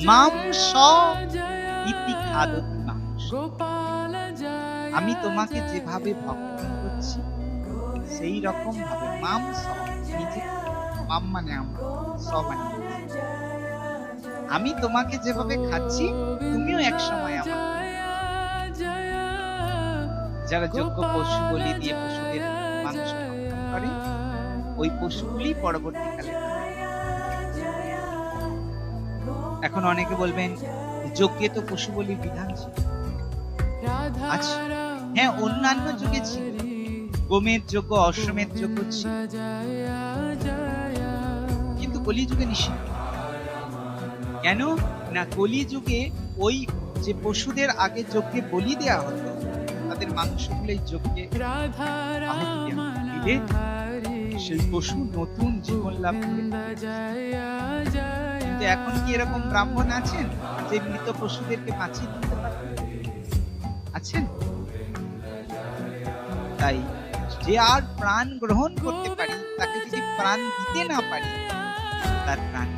মাম স ইতি খাদতি মাংস। আমি তোমাকে যেভাবে ভক্ষণ করছি সেই রকম ভাবে মাম স, নিজে মাম মানে আমরা, স মানে নিজে। আমি তোমাকে যেভাবে খাচ্ছি তুমিও এক সময় আমার। যারা যোগ্য পশু বলি দিয়ে পশুদের মাংস ভক্ষণ করে ওই পশুগুলি পরবর্তীকালে খাবে। এখন অনেকে বলবেন যজ্ঞে তো পশু বলির বিধান ছিল। আচ্ছা, হ্যাঁ, অন্যান্য যুগে ছিল, গোমের যজ্ঞ, অশ্বমেধ যজ্ঞ ছিল, কিন্তু কলিযুগে নিষিদ্ধ। কেন না, কলিযুগে ওই যে পশুদের আগে যজ্ঞে বলি দেয়া হতো তাদের মাংসগুলো এই যজ্ঞে আহুতি দেওয়া দিলে সেই পশু নতুন জীবন লাভ করে। কিন্তু এখন কি এরকম ব্রাহ্মণ আছেন যে মৃত পশুদেরকে বাঁচিয়ে দিতে পারবেন? আছেন? তাই যে আর প্রাণ গ্রহণ করতে পারি তাকে যদি প্রাণ দিতে না পারি তার প্রাণ